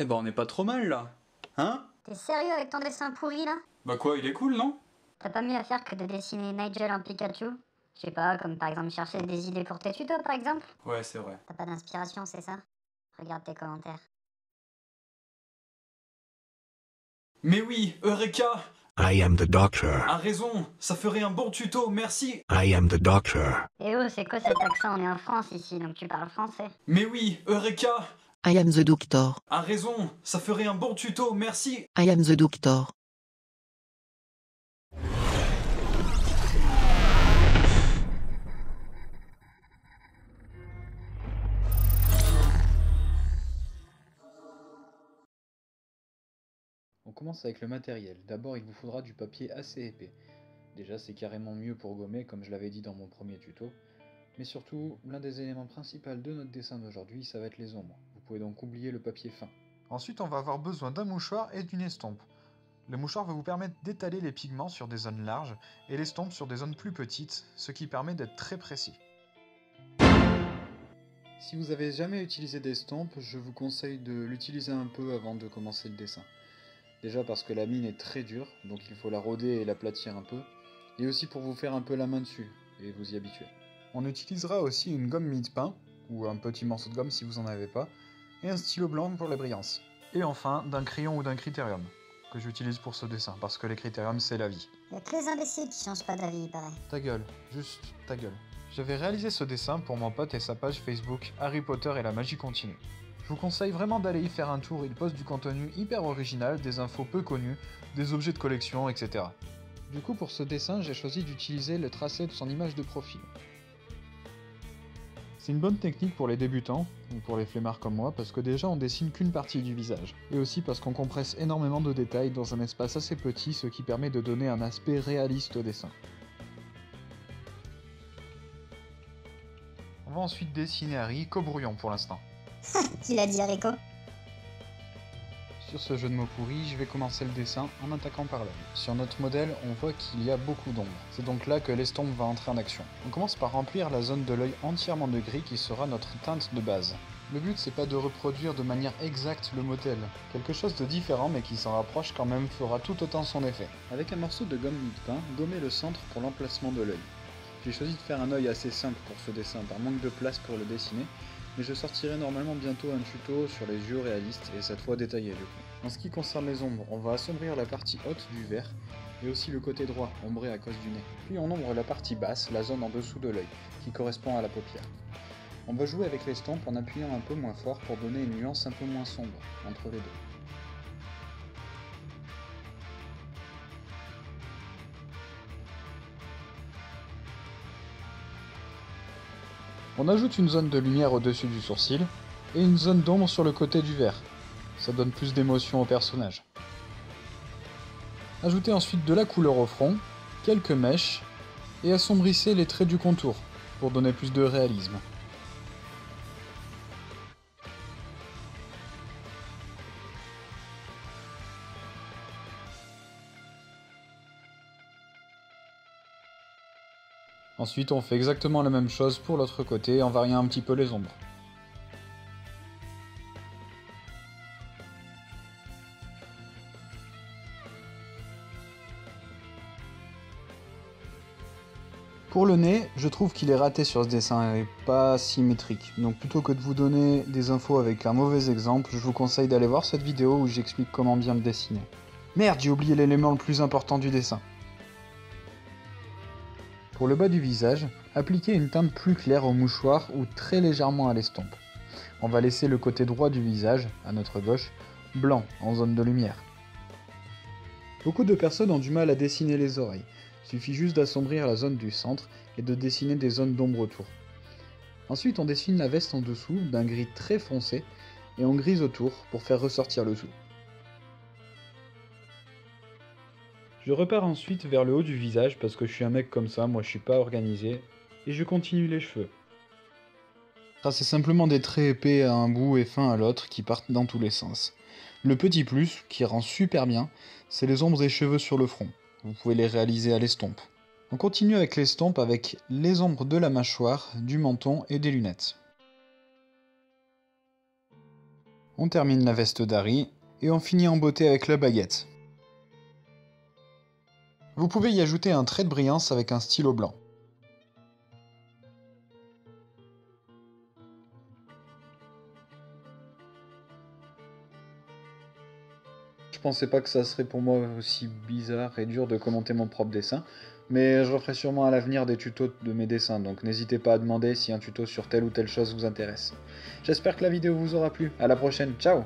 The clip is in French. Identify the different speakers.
Speaker 1: Eh ben on n'est pas trop mal là. Hein?
Speaker 2: T'es sérieux avec ton dessin pourri là?
Speaker 1: Bah quoi, il est cool, non?
Speaker 2: T'as pas mieux à faire que de dessiner Nigel en Pikachu? Je sais pas, comme par exemple chercher des idées pour tes tutos par exemple?
Speaker 1: Ouais, c'est vrai.
Speaker 2: T'as pas d'inspiration, c'est ça? Regarde tes commentaires.
Speaker 1: Mais oui, Eureka!
Speaker 3: I am the doctor.
Speaker 1: A raison, ça ferait un bon tuto, merci!
Speaker 3: I am the doctor.
Speaker 2: Eh oh, c'est quoi cet accent? On est en France ici, donc tu parles français.
Speaker 1: Mais oui, Eureka!
Speaker 4: I am the doctor.
Speaker 1: A raison, ça ferait un bon tuto, merci!
Speaker 4: I am the doctor.
Speaker 5: On commence avec le matériel. D'abord, il vous faudra du papier assez épais. Déjà, c'est carrément mieux pour gommer, comme je l'avais dit dans mon premier tuto. Mais surtout, l'un des éléments principaux de notre dessin d'aujourd'hui, ça va être les ombres. Vous pouvez donc oublier le papier fin.
Speaker 6: Ensuite, on va avoir besoin d'un mouchoir et d'une estompe. Le mouchoir va vous permettre d'étaler les pigments sur des zones larges et l'estompe sur des zones plus petites, ce qui permet d'être très précis.
Speaker 5: Si vous avez jamais utilisé d'estompe, je vous conseille de l'utiliser un peu avant de commencer le dessin. Déjà parce que la mine est très dure, donc il faut la rôder et l'aplatir un peu, et aussi pour vous faire un peu la main dessus, et vous y habituer.
Speaker 6: On utilisera aussi une gomme mie-de-pain, ou un petit morceau de gomme si vous n'en avez pas, et un stylo blanc pour la brillance. Et enfin, d'un crayon ou d'un critérium, que j'utilise pour ce dessin, parce que les critériums c'est la vie.
Speaker 2: Y'a que les imbéciles qui changent pas d'avis, il paraît.
Speaker 6: Ta gueule, juste ta gueule. J'avais réalisé ce dessin pour mon pote et sa page Facebook Harry Potter et la magie continue. Je vous conseille vraiment d'aller y faire un tour, il poste du contenu hyper original, des infos peu connues, des objets de collection, etc. Du coup pour ce dessin, j'ai choisi d'utiliser le tracé de son image de profil. C'est une bonne technique pour les débutants, ou pour les flemmards comme moi, parce que déjà on dessine qu'une partie du visage, et aussi parce qu'on compresse énormément de détails dans un espace assez petit, ce qui permet de donner un aspect réaliste au dessin. On va ensuite dessiner Harry qu'au brouillon pour l'instant.
Speaker 2: Qui l'a dit, Rico?
Speaker 5: Sur ce jeu de mots pourris, je vais commencer le dessin en attaquant par l'œil. Sur notre modèle, on voit qu'il y a beaucoup d'ombre. C'est donc là que l'estompe va entrer en action. On commence par remplir la zone de l'œil entièrement de gris qui sera notre teinte de base. Le but c'est pas de reproduire de manière exacte le modèle. Quelque chose de différent mais qui s'en rapproche quand même fera tout autant son effet. Avec un morceau de gomme mie-de-pain, gommez le centre pour l'emplacement de l'œil. J'ai choisi de faire un œil assez simple pour ce dessin par manque de place pour le dessiner, mais je sortirai normalement bientôt un tuto sur les yeux réalistes et cette fois détaillé du coup. En ce qui concerne les ombres, on va assombrir la partie haute du verre et aussi le côté droit, ombré à cause du nez. Puis on ombre la partie basse, la zone en dessous de l'œil, qui correspond à la paupière. On va jouer avec l'estompe en appuyant un peu moins fort pour donner une nuance un peu moins sombre entre les deux. On ajoute une zone de lumière au-dessus du sourcil et une zone d'ombre sur le côté du verre. Ça donne plus d'émotion au personnage. Ajoutez ensuite de la couleur au front, quelques mèches et assombrissez les traits du contour pour donner plus de réalisme. Ensuite, on fait exactement la même chose pour l'autre côté en variant un petit peu les ombres. Pour le nez, je trouve qu'il est raté sur ce dessin et pas symétrique. Donc plutôt que de vous donner des infos avec un mauvais exemple, je vous conseille d'aller voir cette vidéo où j'explique comment bien le dessiner. Merde, j'ai oublié l'élément le plus important du dessin. Pour le bas du visage, appliquez une teinte plus claire au mouchoir ou très légèrement à l'estompe. On va laisser le côté droit du visage, à notre gauche, blanc en zone de lumière. Beaucoup de personnes ont du mal à dessiner les oreilles. Il suffit juste d'assombrir la zone du centre et de dessiner des zones d'ombre autour. Ensuite, on dessine la veste en dessous d'un gris très foncé et en grise autour pour faire ressortir le tout. Je repars ensuite vers le haut du visage parce que je suis un mec comme ça, moi je suis pas organisé, et je continue les cheveux. C'est simplement des traits épais à un bout et fins à l'autre qui partent dans tous les sens. Le petit plus, qui rend super bien, c'est les ombres des cheveux sur le front. Vous pouvez les réaliser à l'estompe. On continue avec l'estompe avec les ombres de la mâchoire, du menton et des lunettes. On termine la veste d'Harry, et on finit en beauté avec la baguette. Vous pouvez y ajouter un trait de brillance avec un stylo blanc. Je pensais pas que ça serait pour moi aussi bizarre et dur de commenter mon propre dessin, mais je referai sûrement à l'avenir des tutos de mes dessins, donc n'hésitez pas à demander si un tuto sur telle ou telle chose vous intéresse. J'espère que la vidéo vous aura plu, à la prochaine, ciao!